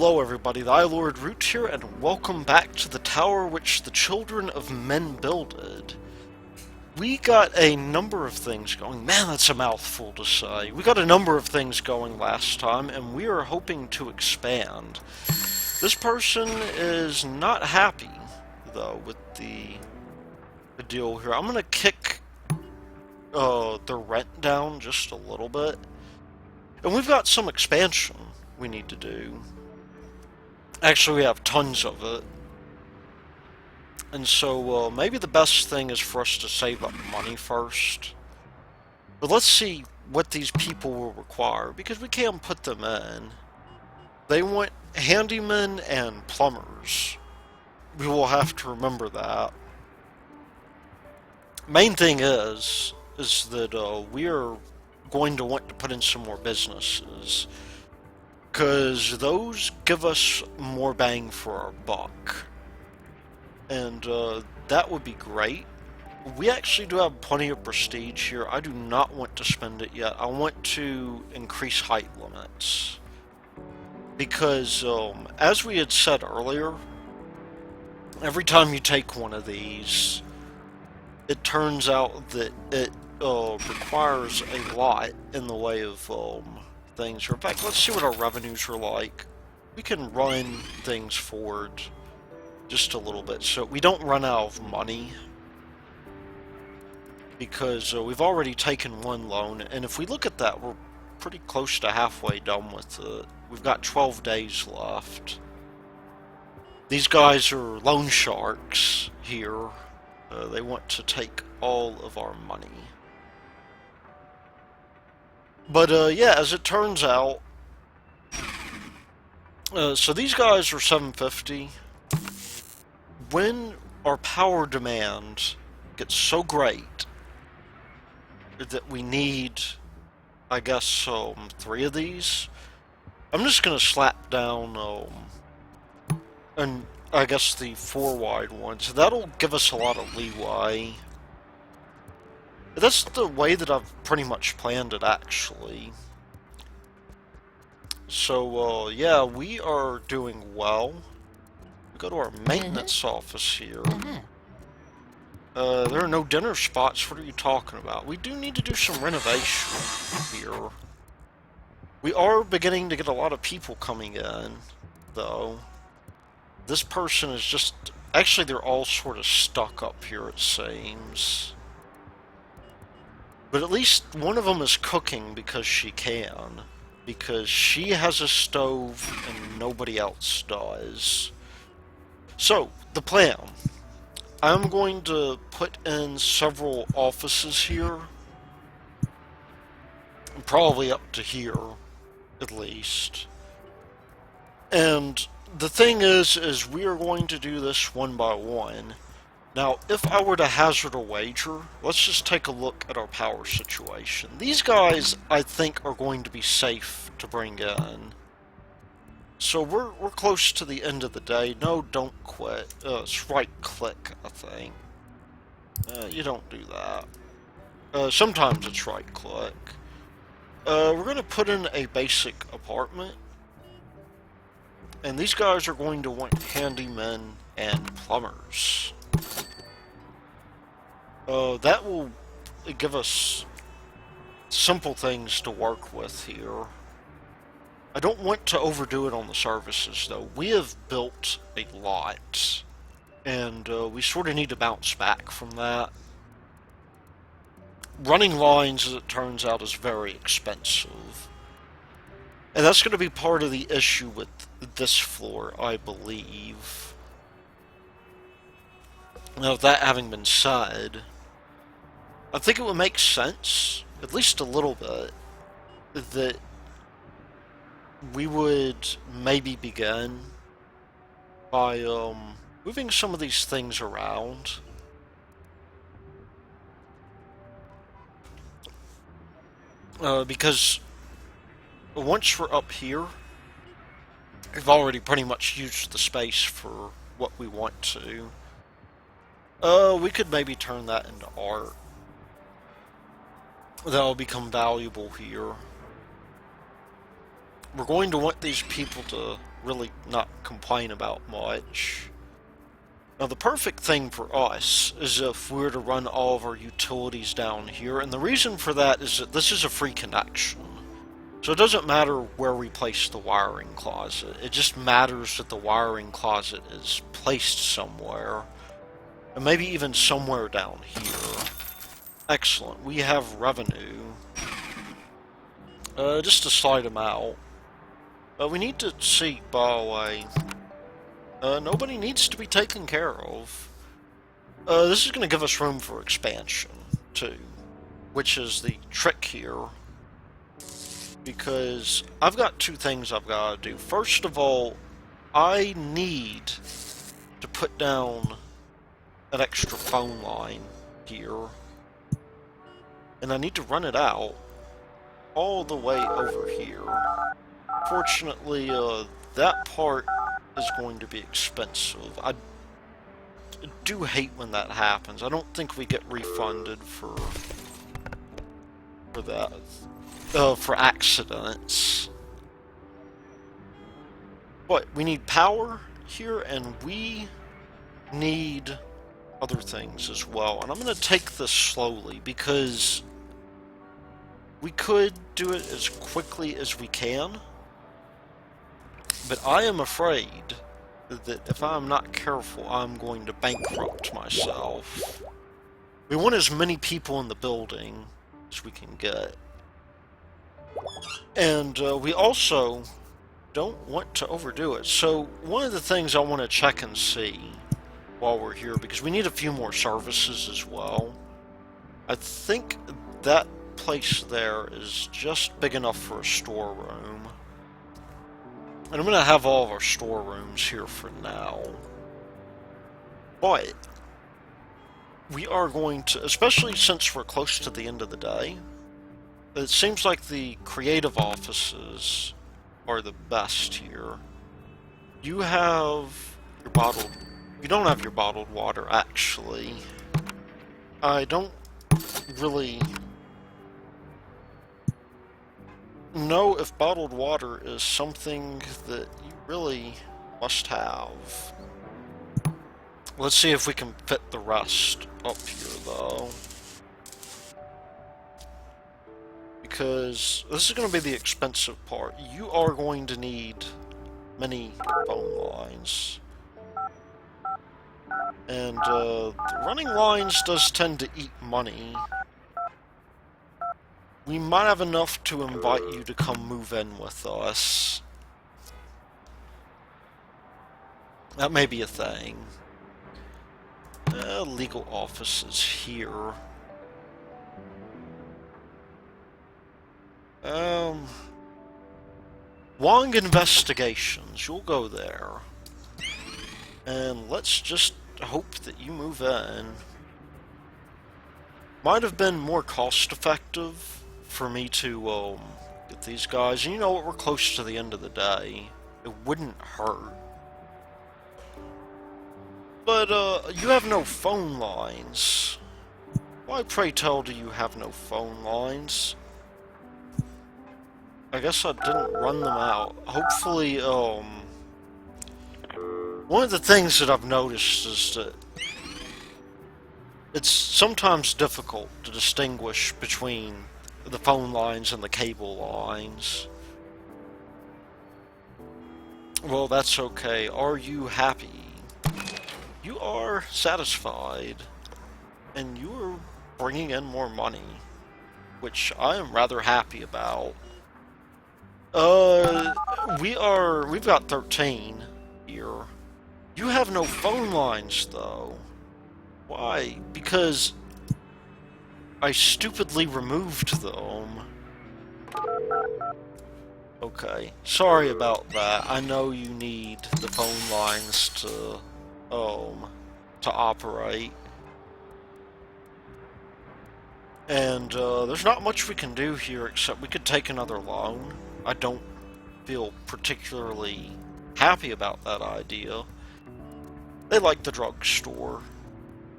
Hello everybody, the iLord Root here, and welcome back to the tower which the children of men builded. We got a number of things going. Man, that's a mouthful to say. We got a number of things going last time, and we are hoping to expand. This person is not happy, though, with the deal here. I'm going to kick the rent down just a little bit. And we've got some expansion we need to do. Actually, we have tons of it. And so, maybe the best thing is for us to save up money first. But let's see what these people will require, because we can't put them in. They want handymen and plumbers. We will have to remember that. Main thing is that we are going to want to put in some more businesses, because those give us more bang for our buck. And that would be great. We actually do have plenty of prestige here. I do not want to spend it yet. I want to increase height limits. Because, as we had said earlier, every time you take one of these, it turns out that it requires a lot in the way of things. In fact, let's see what our revenues are like. We can run things forward just a little bit so we don't run out of money, because we've already taken one loan, and if we look at that, we're pretty close to halfway done with it. We've got 12 days left. These guys are loan sharks here. They want to take all of our money. But, yeah, as it turns out, so these guys are 750. When our power demand gets so great that we need, I guess, 3 of these, I'm just going to slap down, and I guess the 4 wide ones. That'll give us a lot of leeway. That's the way that I've pretty much planned it, actually. So, yeah, we are doing well. We go to our maintenance office here. There are no dinner spots. What are you talking about? We do need to do some renovation here. We are beginning to get a lot of people coming in, though. This person is just... Actually, they're all sort of stuck up here, it seems. But at least one of them is cooking because she can. Because she has a stove and nobody else does. So, the plan. I'm going to put in several offices here. Probably up to here, at least. And the thing is we are going to do this one by one. Now, if I were to hazard a wager, let's just take a look at our power situation. These guys, I think, are going to be safe to bring in. So we're close to the end of the day. No, don't quit. It's right-click, I think. You don't do that. Sometimes it's right-click. We're going to put in a basic apartment. And these guys are going to want handymen and plumbers. That will give us simple things to work with here. I don't want to overdo it on the services, though. We have built a lot, and we sort of need to bounce back from that. Running lines, as it turns out, is very expensive. And that's going to be part of the issue with this floor, I believe. Now, that having been said, I think it would make sense, at least a little bit, that we would maybe begin by moving some of these things around. Because once we're up here, we've already pretty much used the space for what we want to. We could maybe turn that into art. That'll become valuable here. We're going to want these people to really not complain about much. Now, the perfect thing for us is if we were to run all of our utilities down here, and the reason for that is that this is a free connection. So it doesn't matter where we place the wiring closet, it just matters that the wiring closet is placed somewhere, and maybe even somewhere down here. Excellent, we have revenue. Just to slide them out. We need to see, by the way, nobody needs to be taken care of. This is going to give us room for expansion, too, which is the trick here. Because I've got two things I've got to do. First of all, I need to put down an extra phone line here. And I need to run it out all the way over here. Fortunately, that part is going to be expensive. I do hate when that happens. I don't think we get refunded for that. For accidents. But we need power here, and we need other things as well. And I'm going to take this slowly, because we could do it as quickly as we can. But I am afraid that if I'm not careful, I'm going to bankrupt myself. We want as many people in the building as we can get. And we also don't want to overdo it. So one of the things I want to check and see while we're here, because we need a few more services as well. I think that place there is just big enough for a storeroom. And I'm going to have all of our storerooms here for now. But we are going to, especially since we're close to the end of the day, it seems like the creative offices are the best here. You have your bottled... You don't have your bottled water, actually. I don't really know if bottled water is something that you really must have. Let's see if we can fit the rest up here, though. Because this is going to be the expensive part. You are going to need many phone lines. And the running lines does tend to eat money. We might have enough to invite you to come move in with us. That may be a thing. Legal offices here. Wong Investigations, you'll go there. And let's just hope that you move in. Might have been more cost effective for me to get these guys. And you know what, we're close to the end of the day. It wouldn't hurt. But you have no phone lines. Why, pray tell, do you have no phone lines? I guess I didn't run them out. Hopefully, one of the things that I've noticed is that it's sometimes difficult to distinguish between the phone lines and the cable lines. Well, that's okay. Are you happy? You are satisfied. And you are bringing in more money, which I am rather happy about. We've got 13 here. You have no phone lines, though. Why? Because I stupidly removed them. Okay. Sorry about that. I know you need the phone lines to operate. And, there's not much we can do here except we could take another loan. I don't feel particularly happy about that idea. They like the drugstore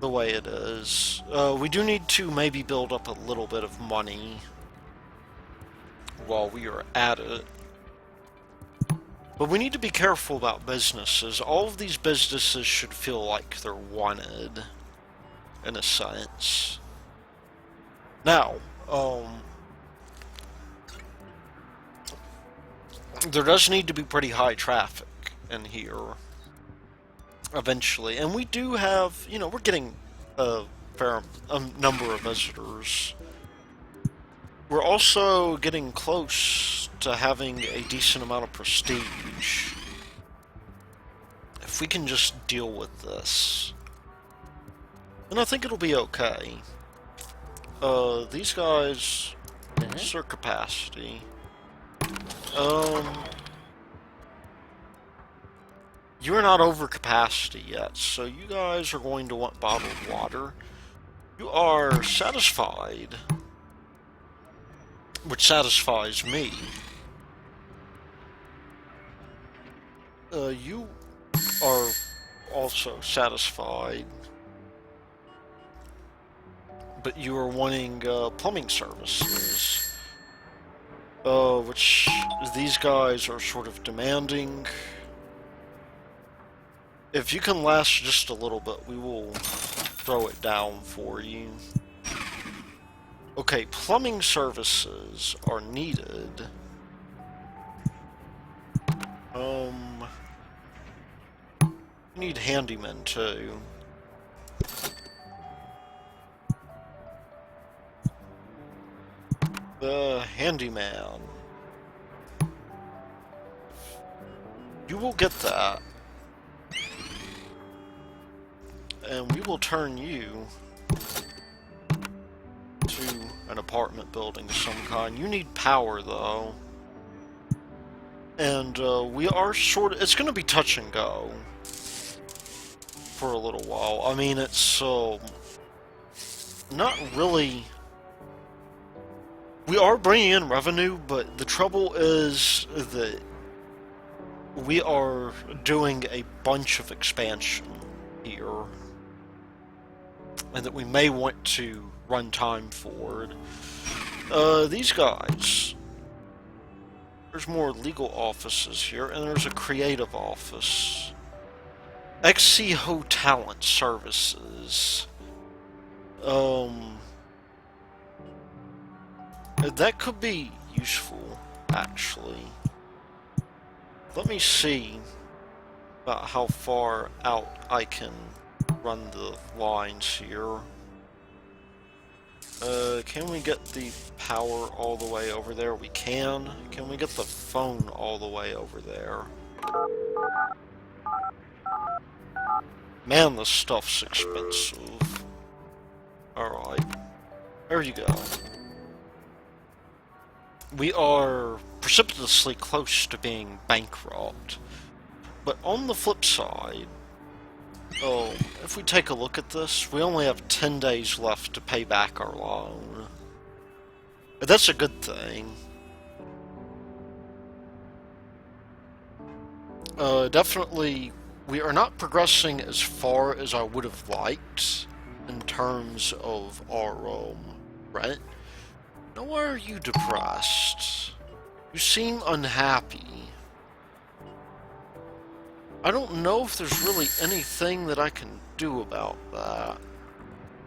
the way it is. We do need to maybe build up a little bit of money while we are at it. But we need to be careful about businesses. All of these businesses should feel like they're wanted, in a sense. Now, there does need to be pretty high traffic in here eventually. And we do have, you know, we're getting a fair number of visitors. We're also getting close to having a decent amount of prestige. If we can just deal with this, then I think it'll be okay. These guys, what's their capacity? You're not over capacity yet, so you guys are going to want bottled water. You are satisfied, which satisfies me. You are also satisfied, but you are wanting plumbing services, which these guys are sort of demanding. If you can last just a little bit, we will throw it down for you. Okay, plumbing services are needed. We need handymen too. The handyman. You will get that. And we will turn you to an apartment building of some kind. You need power, though. And we are it's going to be touch and go for a little while. I mean, it's not really. We are bringing in revenue, but the trouble is that we are doing a bunch of expansion here, and that we may want to run time forward. These guys. There's more legal offices here, and there's a creative office. XCO Talent Services. That could be useful, actually. Let me see about how far out I can run the lines here. Can we get the power all the way over there? We can. Can we get the phone all the way over there? Man, this stuff's expensive. Alright. There you go. We are precipitously close to being bankrupt. But on the flip side, if we take a look at this, we only have 10 days left to pay back our loan. But that's a good thing. Definitely, we are not progressing as far as I would have liked in terms of our rent. Now, why are you depressed? You seem unhappy. I don't know if there's really anything that I can do about that.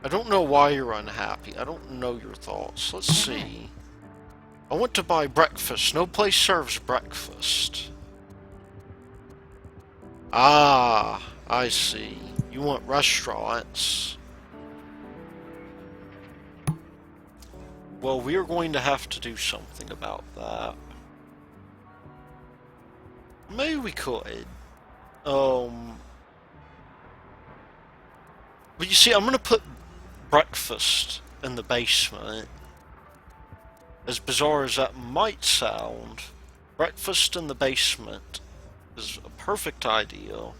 I don't know why you're unhappy. I don't know your thoughts. Let's see. I want to buy breakfast. No place serves breakfast. Ah, I see. You want restaurants. Well, we are going to have to do something about that. Maybe we could. But you see, I'm going to put breakfast in the basement. As bizarre as that might sound, breakfast in the basement is a perfect idea.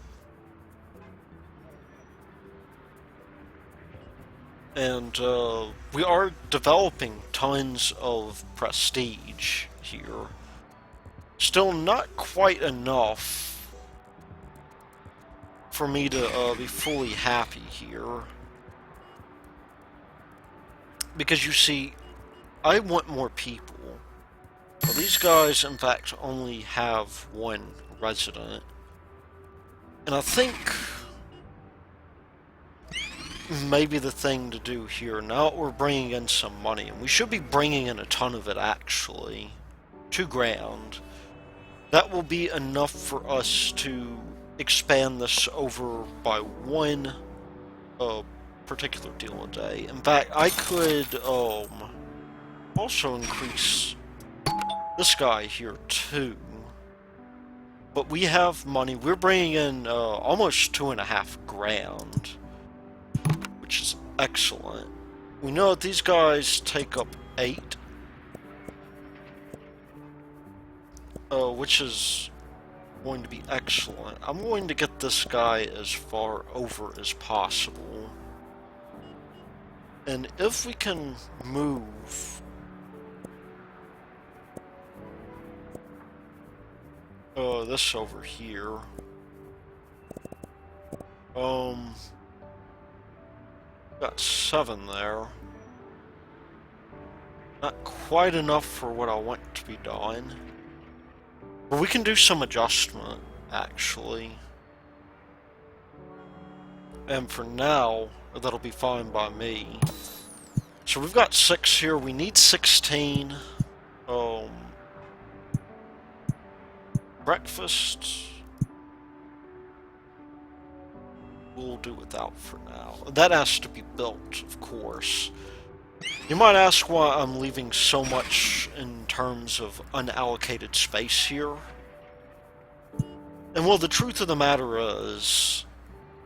And we are developing tons of prestige here. Still not quite enough for me to be fully happy here. Because you see, I want more people. Well, these guys, in fact, only have one resident. And I think maybe the thing to do here, now that we're bringing in some money, and we should be bringing in a ton of it actually, 2 grand, that will be enough for us to expand this over by 1 particular deal a day. In fact, I could also increase this guy here too. But we have money. We're bringing in almost 2.5 grand, which is excellent. We know that these guys take up 8, which is going to be excellent. I'm going to get this guy as far over as possible. And if we can move this over here, got 7 there. Not quite enough for what I want to be done. But we can do some adjustment, actually. And for now, that'll be fine by me. So we've got 6 here, we need 16. Breakfast we'll do without for now. That has to be built, of course. You might ask why I'm leaving so much in terms of unallocated space here. And well, the truth of the matter is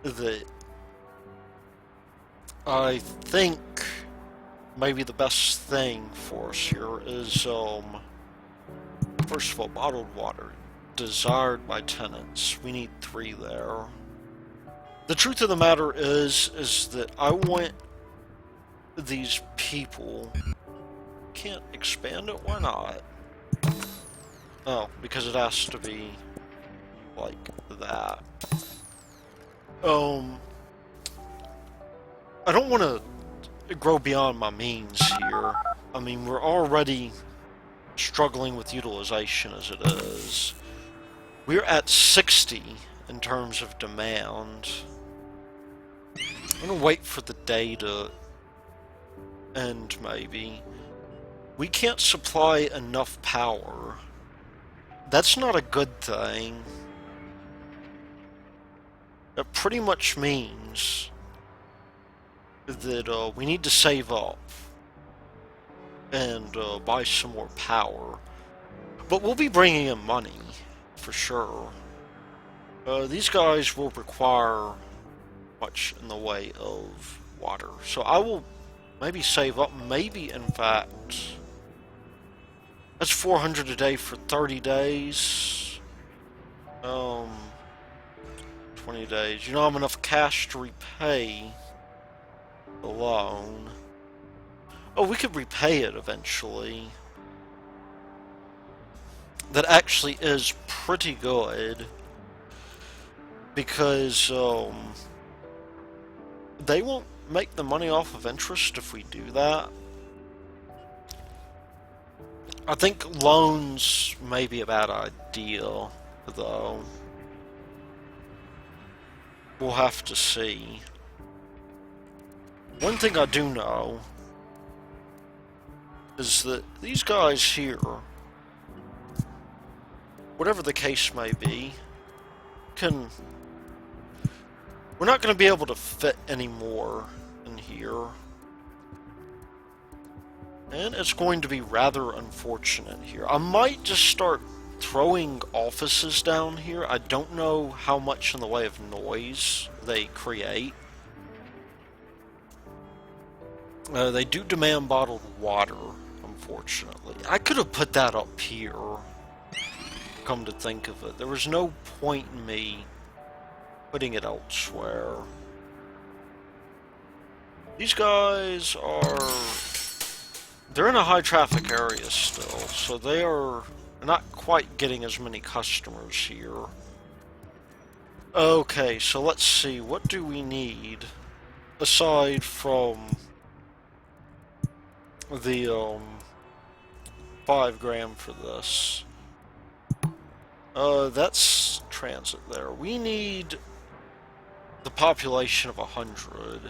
that I think maybe the best thing for us here is, first of all, bottled water. Desired by tenants. We need 3 there. The truth of the matter is that I want these people... Can't expand it? Why not? Oh, because it has to be like that. I don't want to grow beyond my means here. I mean, we're already struggling with utilization as it is. We're at 60 in terms of demand. I'm gonna wait for the day to end, maybe. We can't supply enough power. That's not a good thing. That pretty much means that we need to save up and buy some more power. But we'll be bringing in money, for sure. These guys will require much in the way of water. So I will maybe save up, maybe in fact, that's 400 a day for 30 days. 20 days. You don't have enough cash to repay the loan. Oh, we could repay it eventually. That actually is pretty good. Because, they won't make the money off of interest if we do that. I think loans may be a bad idea, though. We'll have to see. One thing I do know is that these guys here, whatever the case may be, we're not going to be able to fit any more in here. And it's going to be rather unfortunate here. I might just start throwing offices down here. I don't know how much in the way of noise they create. They do demand bottled water, unfortunately. I could have put that up here, come to think of it. There was no point in me putting it elsewhere. These guys are... they're in a high traffic area still, so they're not quite getting as many customers here. Okay, so let's see, what do we need aside from the 5 grand for this? That's transit there. We need the population of 100.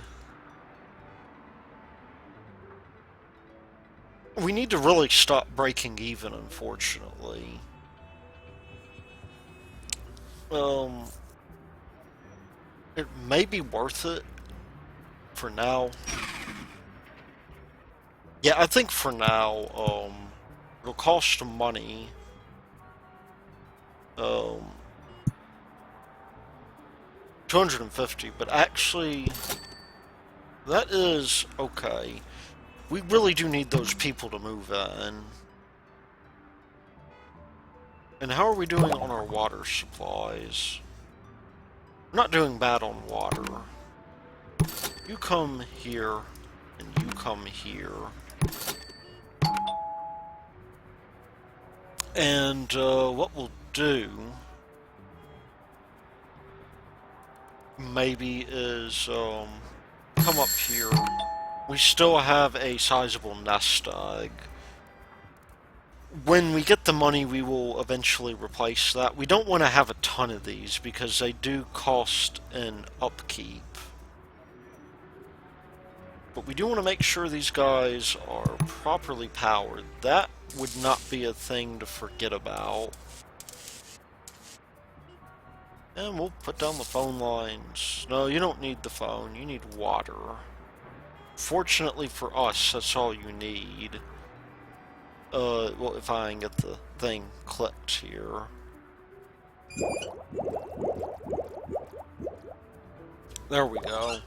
We need to really stop breaking even, unfortunately. Um, it may be worth it for now. Yeah, I think for now, it'll cost money. Um, 250, but actually, that is okay. We really do need those people to move in. And how are we doing on our water supplies? We're not doing bad on water. You come here, and you come here. And what we'll do maybe is come up here. We still have a sizable nest egg. When we get the money, we will eventually replace that. We don't want to have a ton of these because they do cost an upkeep. But we do want to make sure these guys are properly powered. That would not be a thing to forget about. And we'll put down the phone lines. No, you don't need the phone. You need water. Fortunately for us, that's all you need. Well, if I can get the thing clicked here. There we go.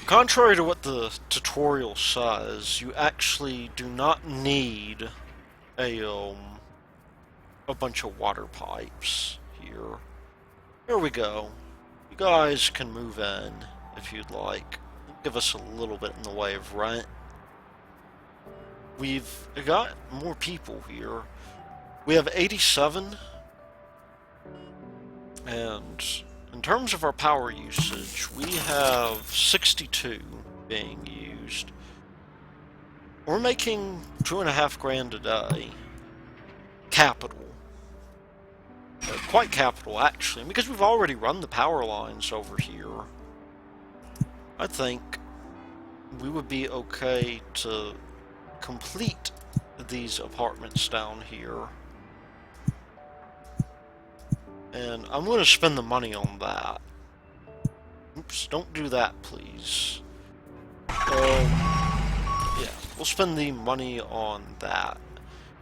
Contrary to what the tutorial says, you actually do not need a bunch of water pipes here. There we go. You guys can move in if you'd like. Give us a little bit in the way of rent. We've got more people here. We have 87. And in terms of our power usage, we have 62 being used. We're making 2.5 grand a day. Capital. Quite capital, actually, because we've already run the power lines over here. I think we would be okay to complete these apartments down here. And I'm going to spend the money on that. Oops, don't do that, please. Yeah, we'll spend the money on that.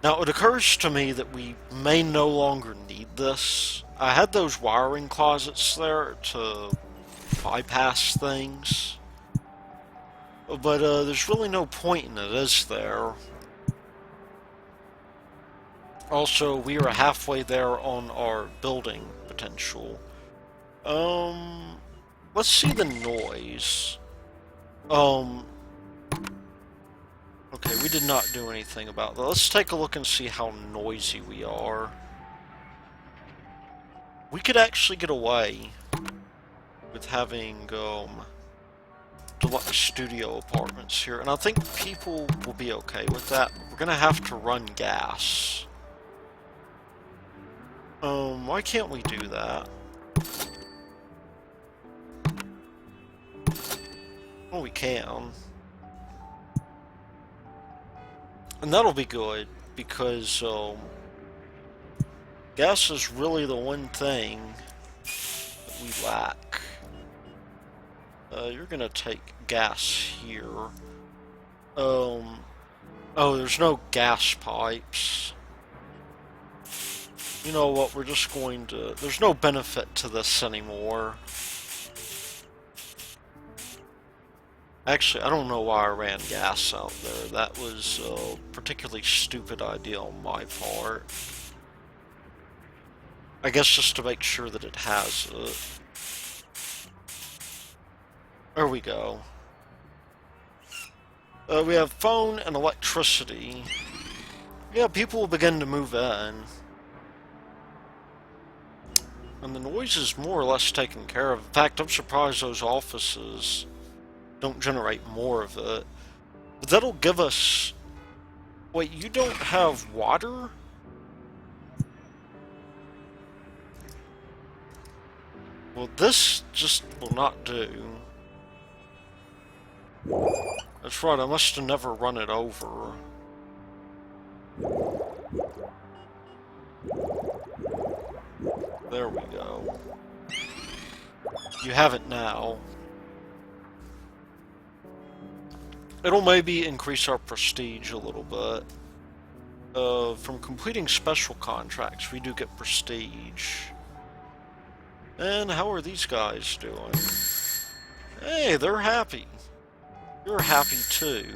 Now, it occurs to me that we may no longer need this. I had those wiring closets there to bypass things. But there's really no point in it, is there? Also, we are halfway there on our building potential. Let's see the noise. Okay, we did not do anything about that. Let's take a look and see how noisy we are. We could actually get away with having, deluxe studio apartments here, and I think people will be okay with that. We're gonna have to run gas. Why can't we do that? Well, we can. And that'll be good, because, gas is really the one thing that we lack. You're gonna take gas here. Oh, there's no gas pipes. You know what, we're just going to... There's no benefit to this anymore. Actually, I don't know why I ran gas out there. That was a particularly stupid idea on my part. I guess just to make sure that it has it. There we go. We have phone and electricity. Yeah, people will begin to move in. And the noise is more or less taken care of. In fact, I'm surprised those offices don't generate more of it. But that'll give us... Wait, you don't have water? Well, this just will not do. That's right, I must have never run it over. There we go. You have it now. It'll maybe increase our prestige a little bit. From completing special contracts, we do get prestige. And how are these guys doing? Hey, they're happy. You're happy too.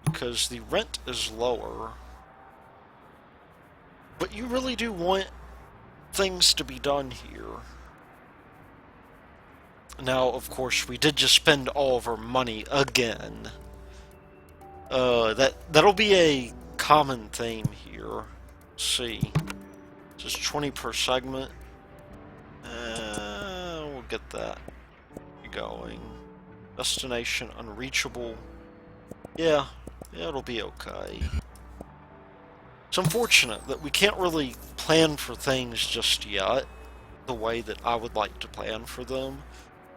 Because the rent is lower. But you really do want things to be done here. Now, of course, we did just spend all of our money again. That'll be a common theme here. Let's see. Just 20 per segment. We'll get that going. Destination unreachable. Yeah, it'll be okay. It's unfortunate that we can't really plan for things just yet, the way that I would like to plan for them.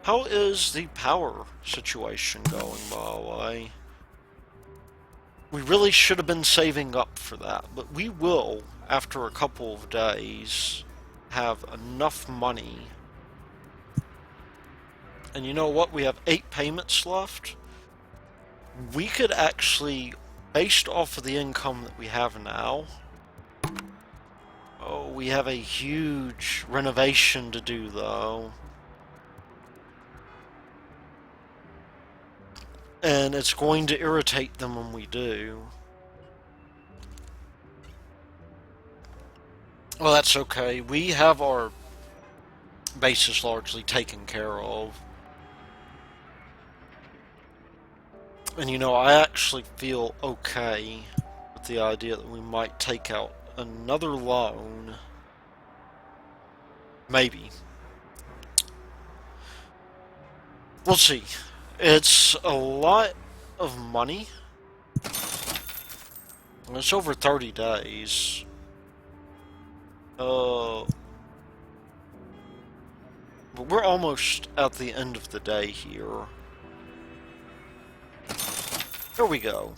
How is the power situation going, by the way? We really should have been saving up for that, but we will, after a couple of days, have enough money. And you know what? We have 8 payments left. We could actually, based off of the income that we have now, oh, we have a huge renovation to do, though. And it's going to irritate them when we do. Well, that's okay. We have our bases largely taken care of. And you know, I actually feel okay with the idea that we might take out another loan. Maybe. We'll see. It's a lot of money. It's over 30 days. But we're almost at the end of the day here. There we go.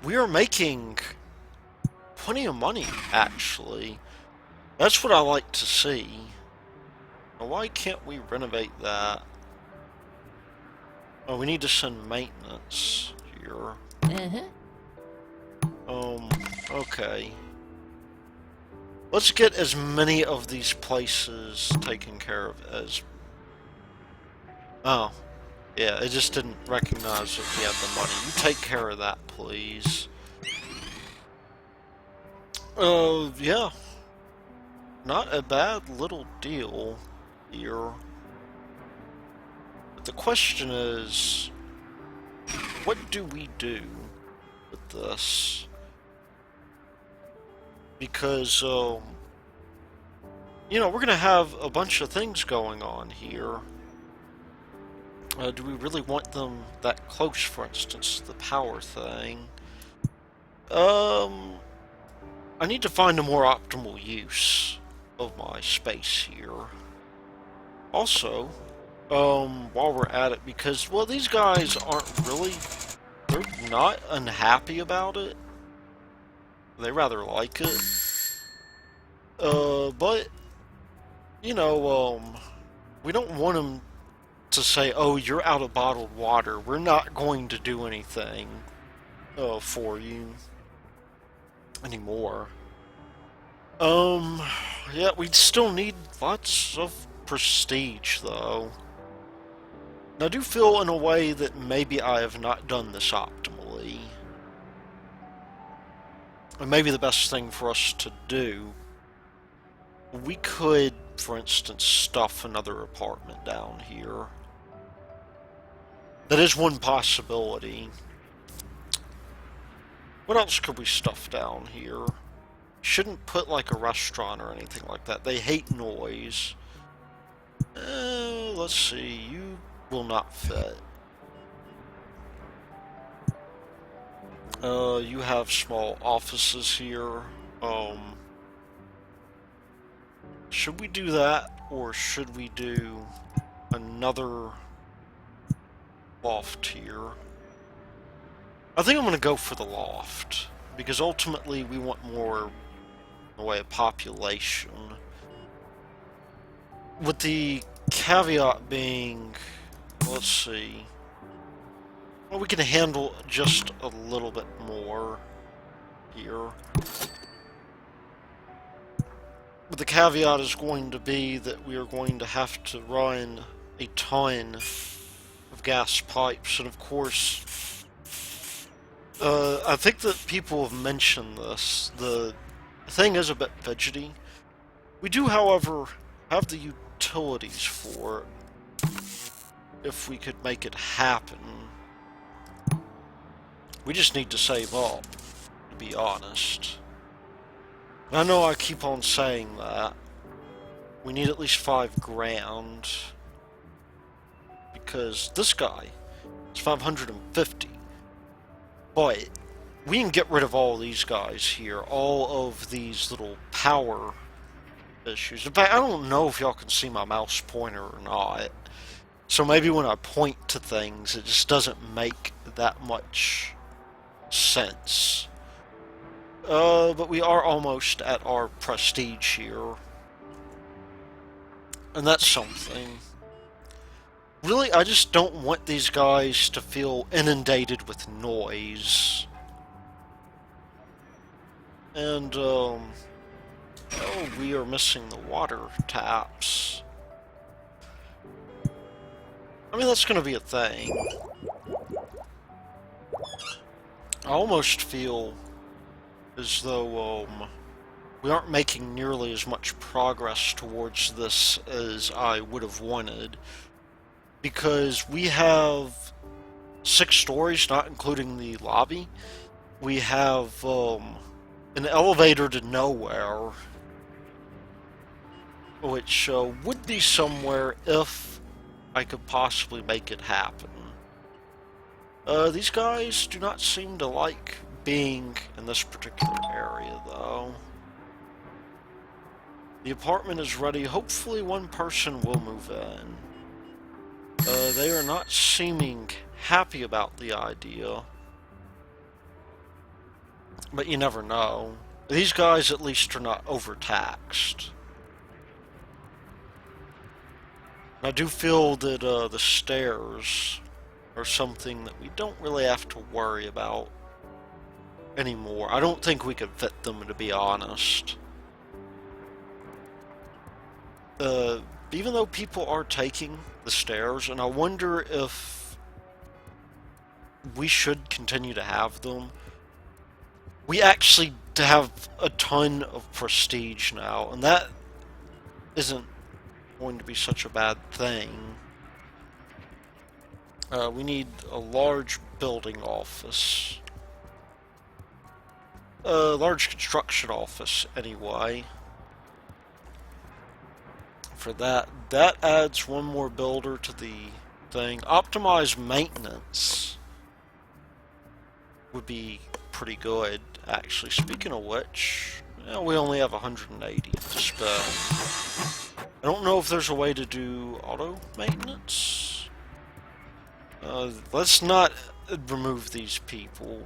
We are making plenty of money, actually. That's what I like to see. Now, why can't we renovate that? Oh, we need to send maintenance here. Okay. Let's get as many of these places taken care of as... Oh. Yeah, it just didn't recognize if we had the money. You take care of that, please. Yeah. Not a bad little deal here. But the question is, what do we do with this? Because, you know, we're gonna have a bunch of things going on here. Do we really want them that close, for instance, the power thing? I need to find a more optimal use of my space here. Also, while we're at it, because, well, these guys aren't really, they're not unhappy about it. They rather like it. But, you know, we don't want them to say, oh, you're out of bottled water. We're not going to do anything for you anymore. Yeah, we'd still need lots of prestige, though. And I do feel in a way that maybe I have not done this optimally. And maybe the best thing for us to do, we could, for instance, stuff another apartment down here. That is one possibility. What else could we stuff down here? Shouldn't put like a restaurant or anything like that. They hate noise. Let's see. You will not fit. You have small offices here. Should we do that, or should we do another loft here? I think I'm going to go for the loft, because ultimately we want more in the way of population. With the caveat being, let's see, well, we can handle just a little bit more here. But the caveat is going to be that we are going to have to run a ton of gas pipes, and of course, I think that people have mentioned this. The thing is a bit fidgety. We do, however, have the utilities for it, if we could make it happen. We just need to save up, to be honest. I know I keep on saying that. We need at least 5 grand. Because this guy is 550. But we can get rid of all these guys here. All of these little power issues. In fact, I don't know if y'all can see my mouse pointer or not. So maybe when I point to things, it just doesn't make that much sense. But we are almost at our prestige here. And that's something. Really, I just don't want these guys to feel inundated with noise. And, oh, we are missing the water taps. I mean, that's gonna be a thing. I almost feel as though, we aren't making nearly as much progress towards this as I would have wanted. Because we have 6 stories, not including the lobby. We have, an elevator to nowhere, which, would be somewhere if I could possibly make it happen. These guys do not seem to like being in this particular area, though. The apartment is ready. Hopefully one person will move in. They are not seeming happy about the idea. But you never know. These guys at least are not overtaxed. I do feel that the stairs are something that we don't really have to worry about anymore. I don't think we could fit them, to be honest. Even though people are taking the stairs, and I wonder if we should continue to have them. We actually have a ton of prestige now, and that isn't going to be such a bad thing. We need a large building office. A large construction office, anyway. For that adds one more builder to the thing. Optimized maintenance would be pretty good, actually. Speaking of which, yeah, we only have 180 to spend. I don't know if there's a way to do auto maintenance. Let's not remove these people.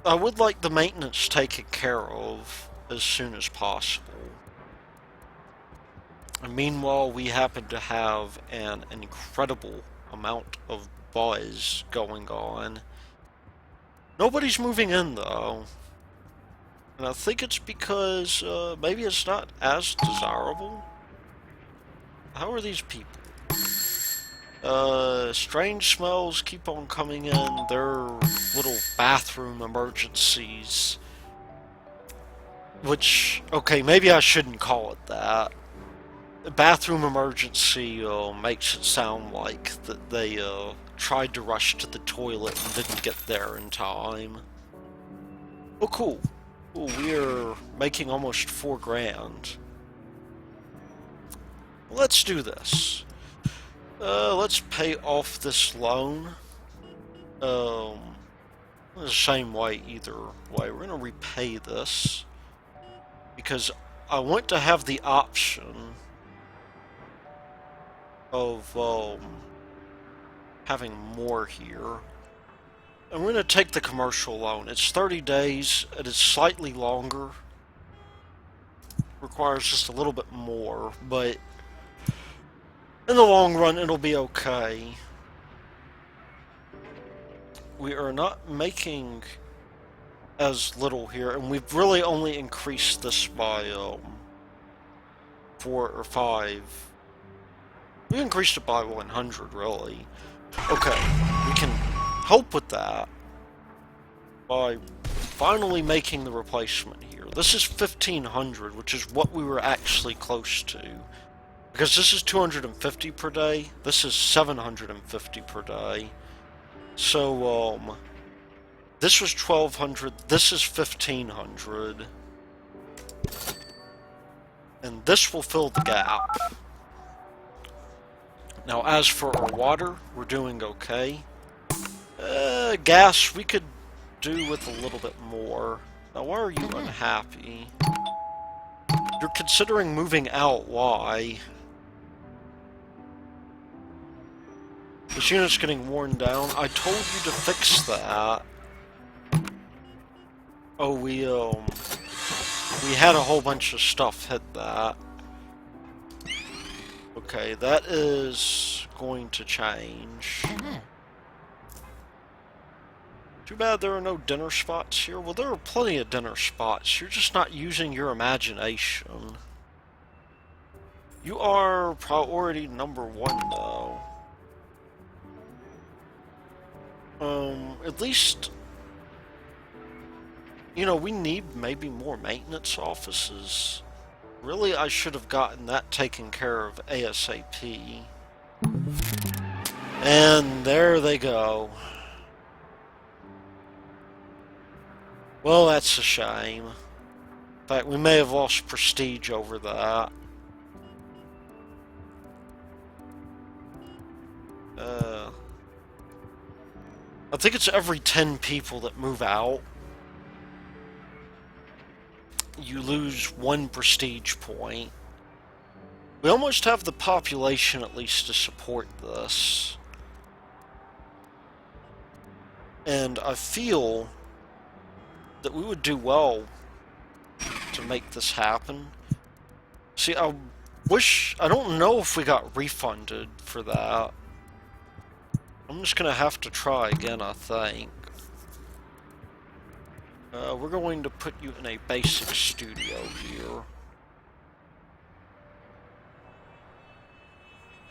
I would like the maintenance taken care of as soon as possible. And meanwhile, we happen to have an incredible amount of buzz going on. Nobody's moving in, though. And I think it's because maybe it's not as desirable. How are these people? Strange smells keep on coming in. They're little bathroom emergencies. Which, okay, maybe I shouldn't call it that. A bathroom emergency makes it sound like that they tried to rush to the toilet and didn't get there in time. Oh, cool. Ooh, we're making almost 4 grand. Let's do this. Let's pay off this loan. The same way, either way. We're gonna repay this. because I want to have the option of having more here. I'm going to take the commercial loan. It's 30 days. It is slightly longer. Requires just a little bit more, but in the long run, it'll be okay. We are not making as little here, and we've really only increased this by 4 or 5. We increased it by 100, really. Okay, we can help with that by finally making the replacement here. This is 1500, which is what we were actually close to. Because this is 250 per day, this is 750 per day. So, this was 1200, this is 1500. And this will fill the gap. Now, as for our water, we're doing okay. Gas, we could do with a little bit more. Now, why are you unhappy? You're considering moving out, why? This unit's getting worn down. I told you to fix that. Oh, we had a whole bunch of stuff hit that. Okay, that is going to change. Too bad there are no dinner spots here. Well, there are plenty of dinner spots. You're just not using your imagination. You are priority number 1, though. At least, you know, we need maybe more maintenance offices. Really, I should have gotten that taken care of ASAP. And there they go. Well, that's a shame. In fact, we may have lost prestige over that. I think it's every 10 people that move out, you lose 1 prestige point. We almost have the population, at least, to support this. And I feel that we would do well to make this happen. See, I don't know if we got refunded for that. I'm just gonna have to try again, I think. We're going to put you in a basic studio here.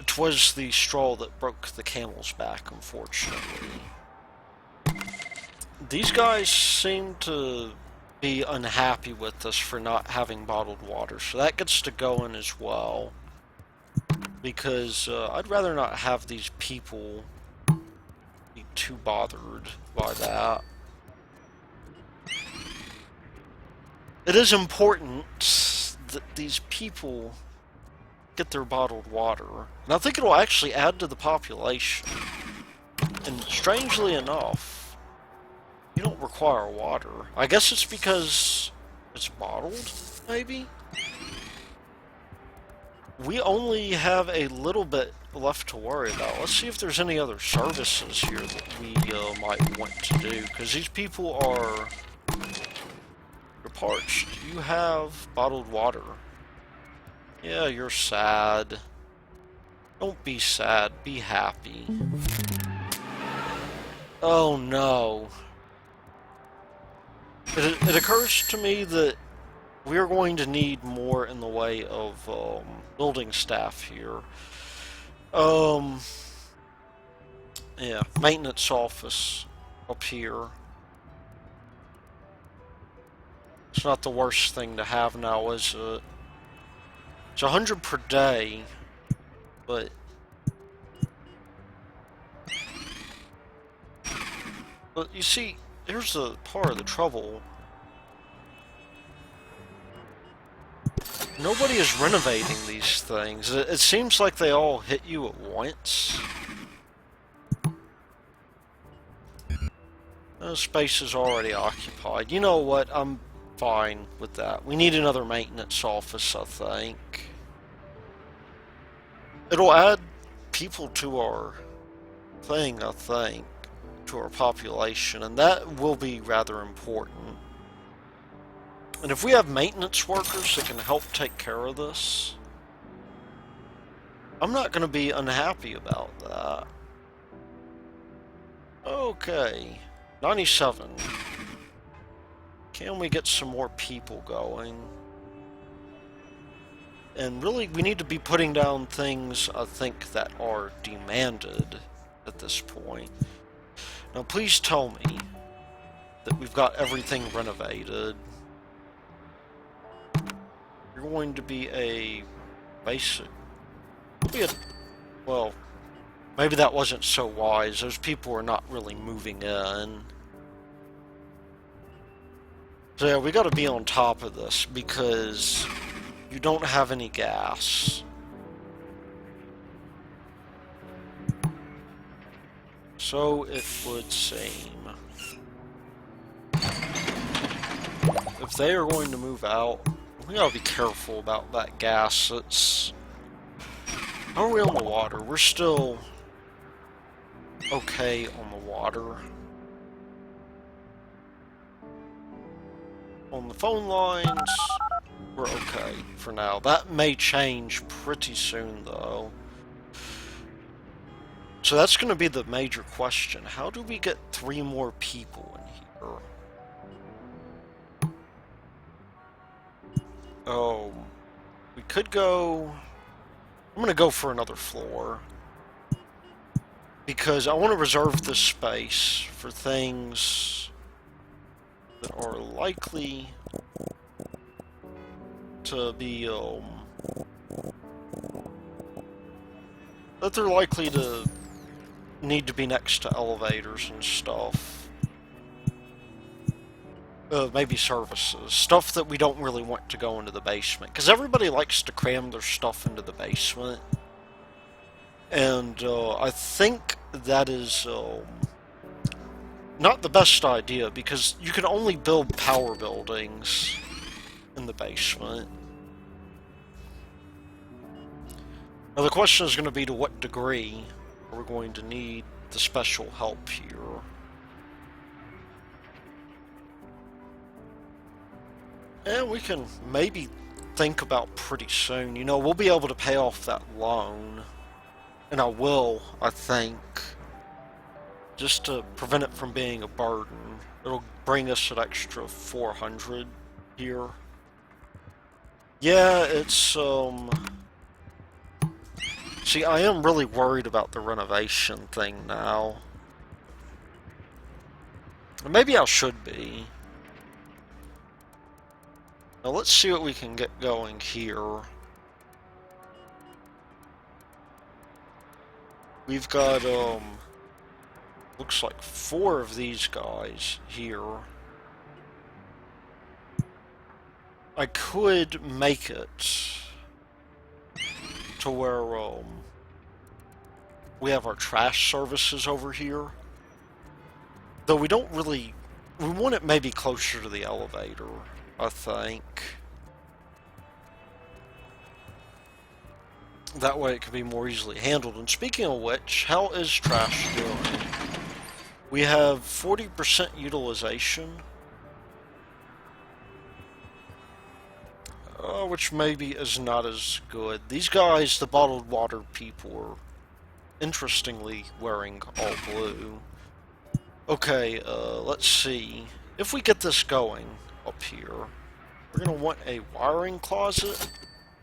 It was the straw that broke the camel's back, unfortunately. These guys seem to be unhappy with us for not having bottled water, so that gets to going as well. Because I'd rather not have these people be too bothered by that. It is important that these people get their bottled water. And I think it'll actually add to the population. And strangely enough, you don't require water. I guess it's because it's bottled, maybe? We only have a little bit left to worry about. Let's see if there's any other services here that we might want to do. Because these people are... You're parched. You have bottled water. Yeah, you're sad. Don't be sad. Be happy. Oh no. It occurs to me that we are going to need more in the way of building staff here. Yeah, maintenance office up here. It's not the worst thing to have now, is it? It's 100 per day, but you see, here's the part of the trouble. Nobody is renovating these things. It seems like they all hit you at once. The space is already occupied. You know what? I'm fine with that. We need another maintenance office, I think. It'll add people to our thing, I think, to our population, and that will be rather important. And if we have maintenance workers that can help take care of this, I'm not going to be unhappy about that. Okay, 97. Can we get some more people going? And really, we need to be putting down things, I think, that are demanded at this point. Now, please tell me that we've got everything renovated. You're going to be a basic... Well, maybe that wasn't so wise. Those people are not really moving in. So yeah, we gotta be on top of this, because you don't have any gas. So it would seem. If they are going to move out, we gotta be careful about that gas. It's... How are we on the water? We're still okay on the water. On the phone lines, we're okay for now. That may change pretty soon, though. So that's going to be the major question. How do we get 3 more people in here? Oh, we could go... I'm going to go for another floor. Because I want to reserve this space for things that are likely to be, that they're likely to need to be next to elevators and stuff. Maybe services. Stuff that we don't really want to go into the basement. Because everybody likes to cram their stuff into the basement. And I think that is not the best idea, because you can only build power buildings in the basement. Now the question is going to be, to what degree are we going to need the special help here? And we can maybe think about pretty soon. You know, we'll be able to pay off that loan. And I will, I think. Just to prevent it from being a burden. It'll bring us an extra 400 here. Yeah, it's, See, I am really worried about the renovation thing now. Maybe I should be. Now let's see what we can get going here. We've got, looks like 4 of these guys here. I could make it to where, we have our trash services over here. Though we don't really... We want it maybe closer to the elevator, I think. That way it can be more easily handled. And speaking of which, how is trash doing? We have 40% utilization. Which maybe is not as good. These guys, the bottled water people, are interestingly wearing all blue. Okay, let's see. If we get this going up here, we're going to want a wiring closet.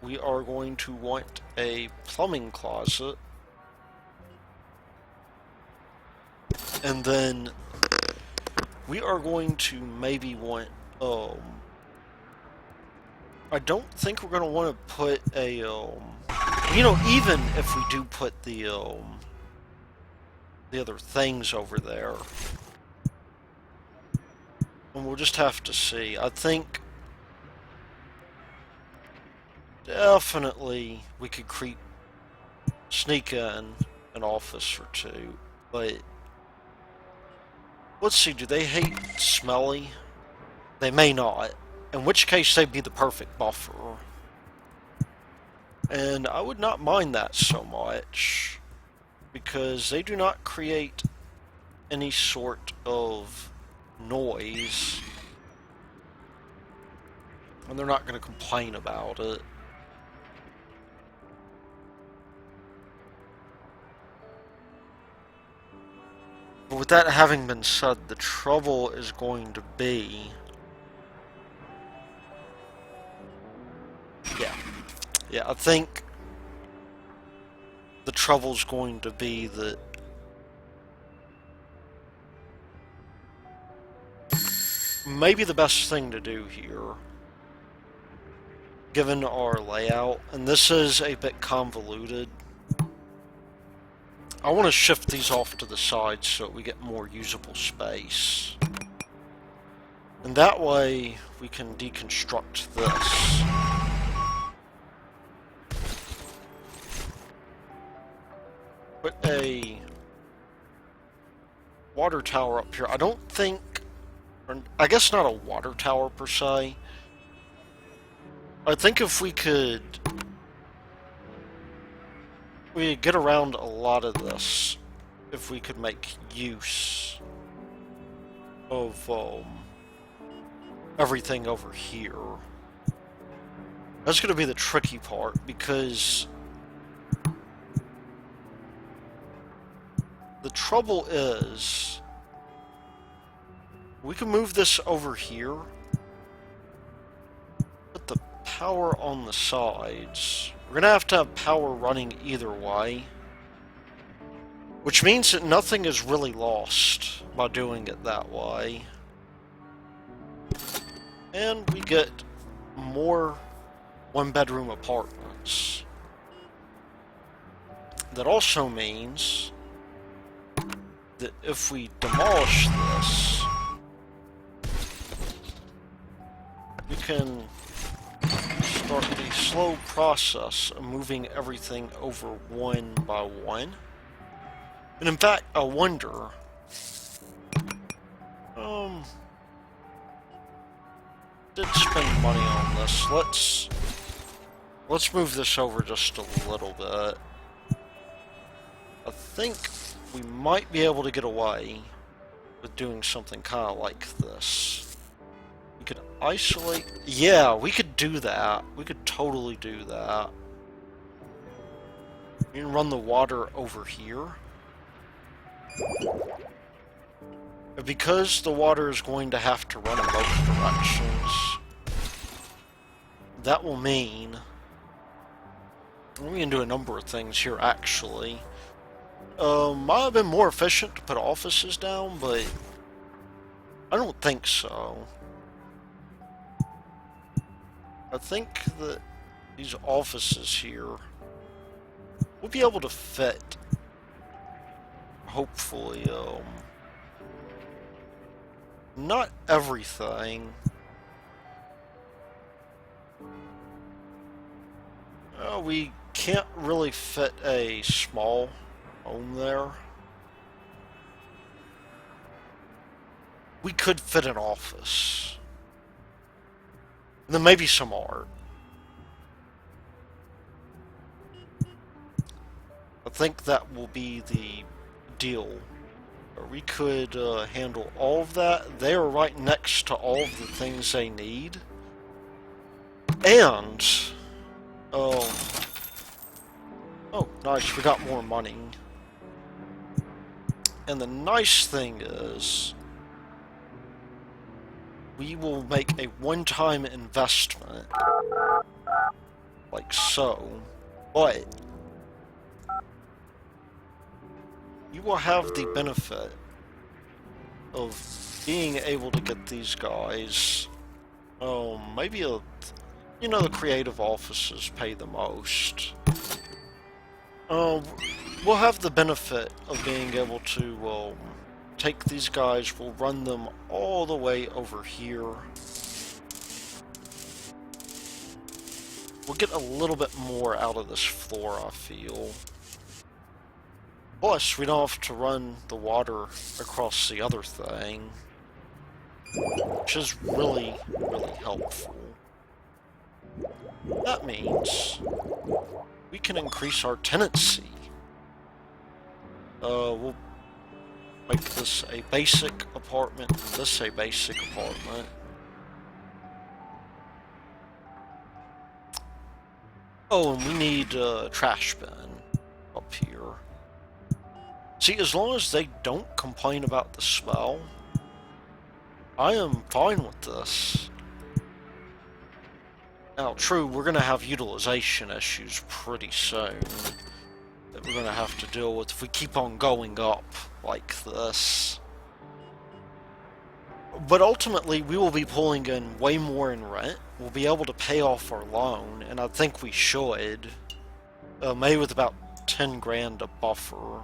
We are going to want a plumbing closet. And then we are going to maybe want, I don't think we're going to want to put a, you know, even if we do put the other things over there, and we'll just have to see. I think definitely we could sneak in an office or 2, but let's see, do they hate smelly? They may not. in which case they'd be the perfect buffer. And I would not mind that so much, because they do not create any sort of noise, and they're not going to complain about it. But with that having been said, the trouble is going to be... Yeah, I think the trouble's going to be that maybe the best thing to do here, given our layout, and this is a bit convoluted, I want to shift these off to the side so we get more usable space. And that way we can deconstruct this. Put a water tower up here. I don't think, or I guess not a water tower per se. I think if we could get around a lot of this if we could make use of everything over here. That's going to be the tricky part, because the trouble is we can move this over here, put the power on the sides. We're going to have power running either way, which means that nothing is really lost by doing it that way. And we get more one-bedroom apartments. That also means that if we demolish this, we can start the slow process of moving everything over one by one. And in fact, I wonder, did spend money on this. Let's move this over just a little bit. I think we might be able to get away with doing something kind of like this. We could isolate... Yeah, we could do that. We could totally do that. We can run the water over here. Because the water is going to have to run in both directions, that will mean... We can do a number of things here, actually. Might have been more efficient to put offices down, but I don't think so. I think that these offices here will be able to fit, hopefully, not everything. We can't really fit a small home there. We could fit an office. And then maybe some art. I think that will be the deal. We could handle all of that. They are right next to all of the things they need. And... oh, nice, we got more money. And the nice thing is, we will make a one-time investment, like so, but you will have the benefit of being able to get these guys, maybe the creative offices pay the most. We'll have the benefit of being able to take these guys, we'll run them all the way over here. We'll get a little bit more out of this floor, I feel. Plus, we don't have to run the water across the other thing. which is really, really helpful. That means we can increase our tenancy. We'll make this a basic apartment, and this a basic apartment. Oh, and we need a trash bin up here. See, as long as they don't complain about the smell, I am fine with this. Now, true, we're gonna have utilization issues pretty soon that we're gonna have to deal with if we keep on going up like this. But ultimately, we will be pulling in way more in rent. We'll be able to pay off our loan, and I think we should. Maybe with about 10 grand a buffer.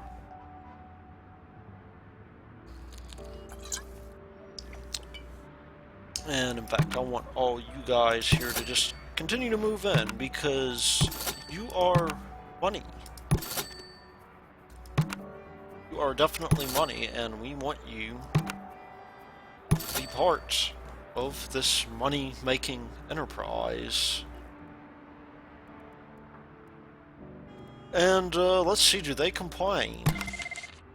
And in fact, I want all you guys here to just continue to move in, because you are money. You are definitely money, and we want you to be part of this money-making enterprise. And let's see, do they complain?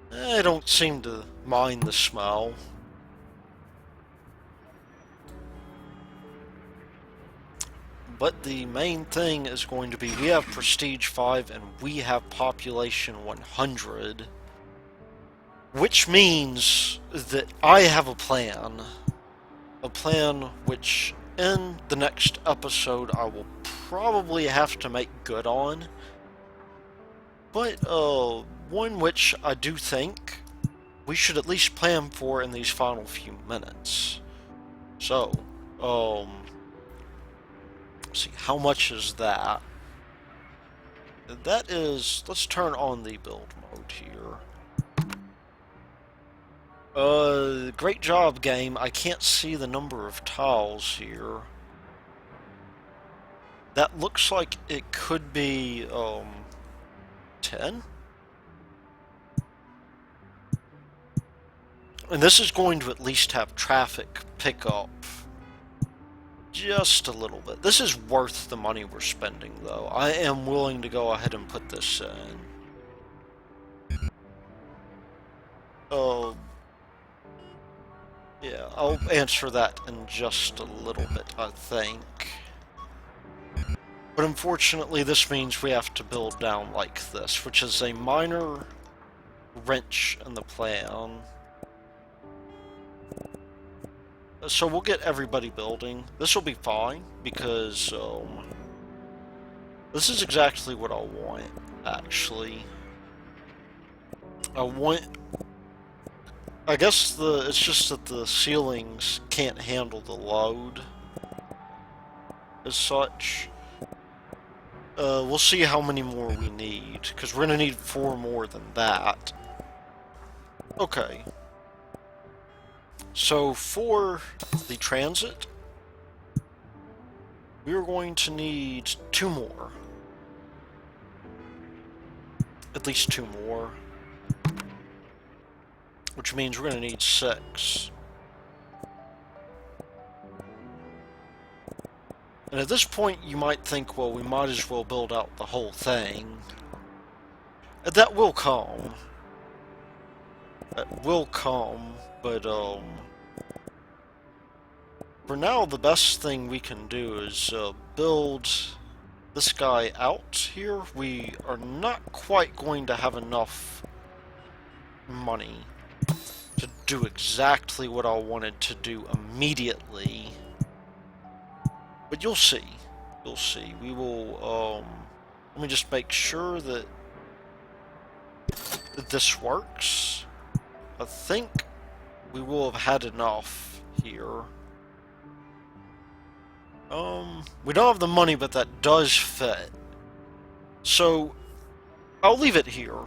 They don't seem to mind the smell. But the main thing is going to be, we have Prestige 5 and we have Population 100. Which means that I have a plan. A plan which, in the next episode, I will probably have to make good on. But, one which I do think we should at least plan for in these final few minutes. So, see, how much is that? That is, let's turn on the build mode here. Great job, game. I can't see the number of tiles here. That looks like it could be, 10? And this is going to at least have traffic pick up just a little bit. This is worth the money we're spending, though. I am willing to go ahead and put this in. Yeah, I'll answer that in just a little bit, I think. But unfortunately, this means we have to build down like this, which is a minor wrench in the plan. So we'll get everybody building. This will be fine, because this is exactly what I want, actually. I guess it's just that the ceilings can't handle the load as such. We'll see how many more we need, because we're going to need 4 more than that. Okay. So for the transit, we are going to need 2 more. At least 2 more. Which means we're going to need 6. And at this point, you might think, well, we might as well build out the whole thing. And that will come. That will come, but, for now, the best thing we can do is, build this guy out here. We are not quite going to have enough money to do exactly what I wanted to do immediately. But you'll see. You'll see. We will, let me just make sure that this works. I think we will have had enough here. We don't have the money, but that does fit. So, I'll leave it here.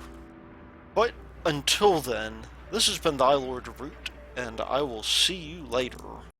But until then, this has been the iLord Root, and I will see you later.